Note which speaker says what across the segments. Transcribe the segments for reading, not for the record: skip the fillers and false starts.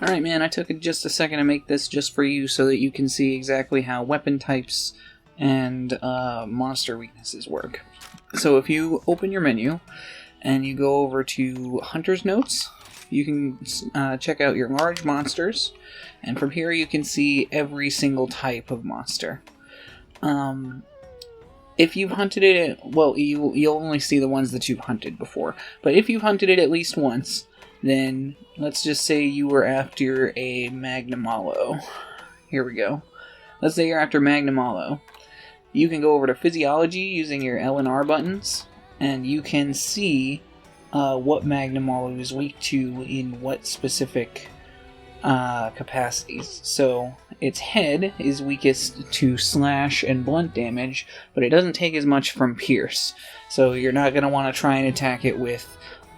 Speaker 1: Alright man, I took just a second to make this just for you so that you can see exactly how weapon types and monster weaknesses work. So if you open your menu and you go over to Hunter's Notes, you can check out your large monsters, and from here you can see every single type of monster. If you've hunted it, well, you'll only see the ones that you've hunted before, but if you've hunted it at least once, then let's just say you were after a Magnamalo. Here we go. Let's say you're after Magnamalo. You can go over to Physiology using your L and R buttons, and you can see what Magnamalo is weak to in what specific capacities. So its head is weakest to slash and blunt damage, but it doesn't take as much from pierce. So you're not going to want to try and attack it with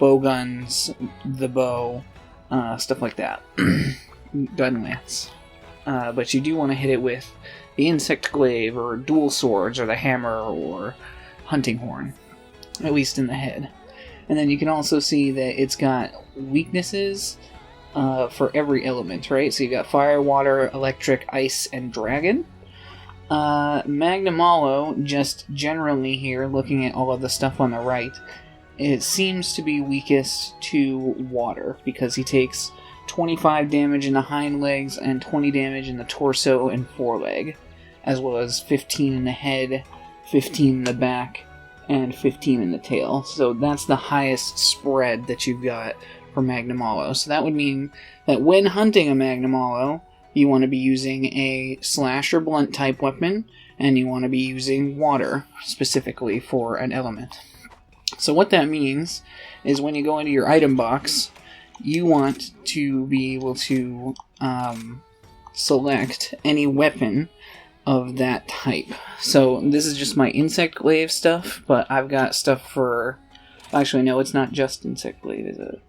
Speaker 1: bow guns, the bow, stuff like that. Gun lance. But you do want to hit it with the insect glaive, or dual swords, or the hammer, or hunting horn. At least in the head. And then you can also see that it's got weaknesses for every element, right? So you got fire, water, electric, ice, and dragon. Magnamalo, just generally here, looking at all of the stuff on the right, it seems to be weakest to water, because he takes 25 damage in the hind legs and 20 damage in the torso and foreleg, as well as 15 in the head, 15 in the back, and 15 in the tail. So that's the highest spread that you've got for Magnamalo. So that would mean that when hunting a Magnamalo, you want to be using a slash or blunt type weapon, and you want to be using water specifically for an element. So what that means is when you go into your item box, you want to be able to select any weapon of that type. So this is just my insect glaive stuff, but I've got stuff for... Actually, no, it's not just insect glaive, is it?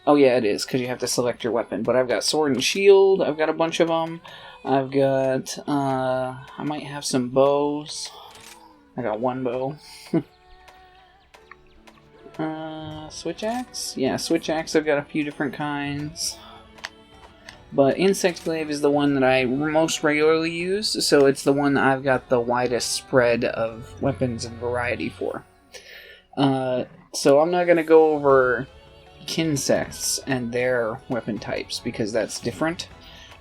Speaker 1: Oh yeah, it is, because you have to select your weapon. But I've got sword and shield, I've got a bunch of them. I've got... I might have some bows. I got one bow. Switch axe? Yeah, switch axe, I've got a few different kinds. But insect glaive is the one that I most regularly use, so it's the one that I've got the widest spread of weapons and variety for. So I'm not going to go over Kinsects and their weapon types, because that's different.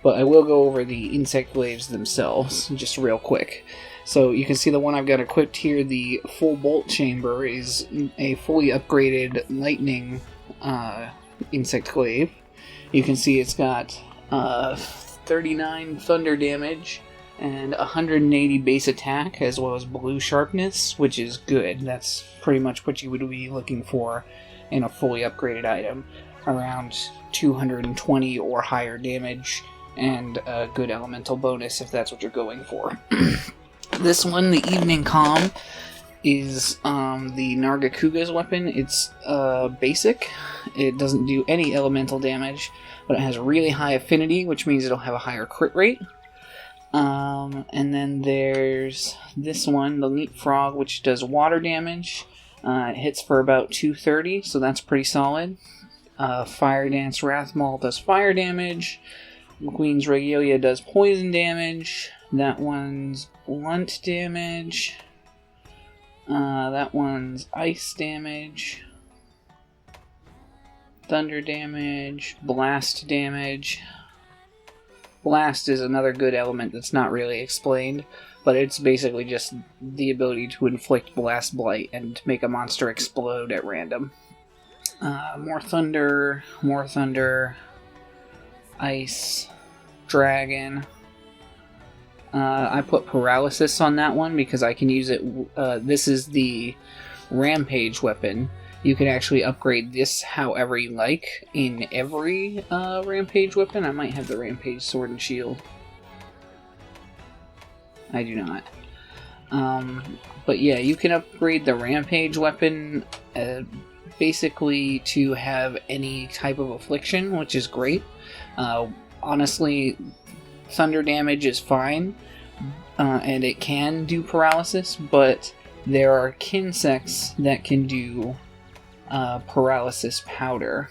Speaker 1: But I will go over the insect glaives themselves, just real quick. So you can see the one I've got equipped here, the full bolt chamber, is a fully upgraded lightning insect glaive. You can see it's got 39 thunder damage and 180 base attack, as well as blue sharpness, which is good. That's pretty much what you would be looking for in a fully upgraded item. Around 220 or higher damage, and a good elemental bonus if that's what you're going for. This one, the Evening Calm, is the Nargacuga's weapon. It's basic. It doesn't do any elemental damage, but it has really high affinity, which means it'll have a higher crit rate. And then there's this one, the Leapfrog, which does water damage. It hits for about 230, so that's pretty solid. Fire Dance Wrathmaul does fire damage. McQueen's Regalia does poison damage. That one's blunt damage. That one's ice damage. Thunder damage. Blast damage. Blast is another good element that's not really explained, but it's basically just the ability to inflict blast blight and make a monster explode at random. More thunder, ice, dragon. I put paralysis on that one because I can use it. This is the rampage weapon. You can actually upgrade this however you like in every rampage weapon. I might have the rampage sword and shield. I do not. But yeah, you can upgrade the rampage weapon basically to have any type of affliction, which is great. Honestly, thunder damage is fine, and it can do paralysis, but there are Kinsects that can do paralysis powder.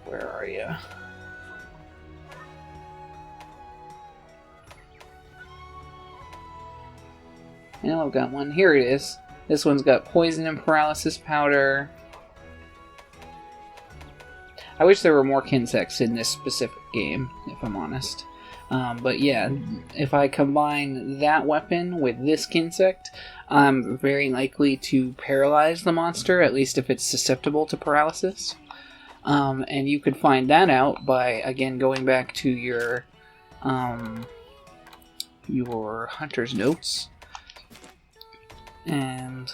Speaker 1: Where are you? I know I've got one. Here it is. This one's got poison and paralysis powder. I wish there were more Kinsects in this specific game, if I'm honest. But yeah, if I combine that weapon with this Kinsect, I'm very likely to paralyze the monster, at least if it's susceptible to paralysis. And you could find that out by, again, going back to your hunter's notes. And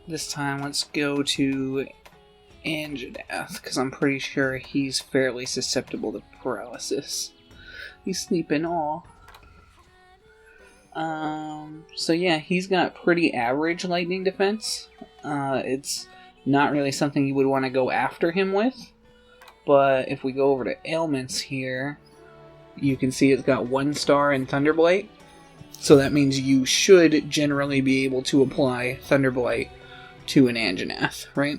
Speaker 1: this time let's go to Anjanath, because I'm pretty sure he's fairly susceptible to paralysis. He's sleeping all. So yeah, he's got pretty average lightning defense. It's not really something you would want to go after him with. But if we go over to ailments here, you can see it's got 1 star in Thunderblight. So that means you should generally be able to apply Thunderblight to an Anjanath, right?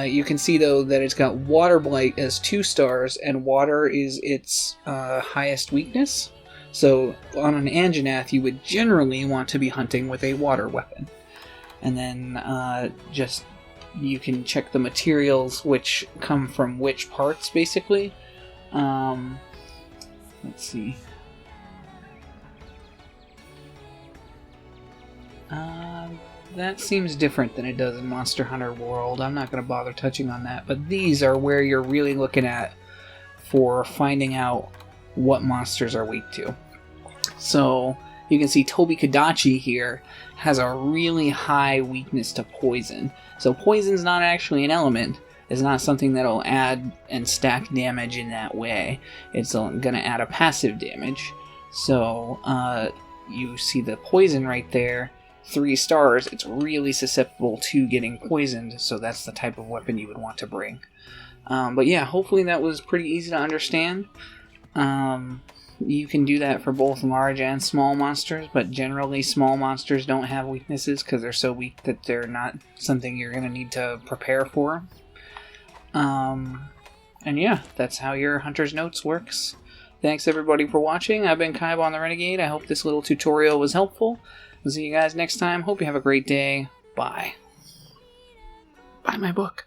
Speaker 1: You can see, though, that it's got Water Blight as 2 stars, and water is its highest weakness. So on an Anjanath, you would generally want to be hunting with a water weapon. And then you can check the materials which come from which parts, basically. Let's see. That seems different than it does in Monster Hunter World. I'm not going to bother touching on that, but these are where you're really looking at for finding out what monsters are weak to. So you can see Tobi-Kadachi here has a really high weakness to poison. So poison's not actually an element. It's not something that'll add and stack damage in that way. It's going to add a passive damage. So you see the poison right there. 3 stars, it's really susceptible to getting poisoned, so that's the type of weapon you would want to bring. But yeah, hopefully that was pretty easy to understand. You can do that for both large and small monsters, but generally small monsters don't have weaknesses because they're so weak that they're not something you're going to need to prepare for. And yeah, that's how your Hunter's Notes works. Thanks everybody for watching. I've been Kaibon the Renegade. I hope this little tutorial was helpful. We'll see you guys next time. Hope you have a great day. Bye. Buy my book.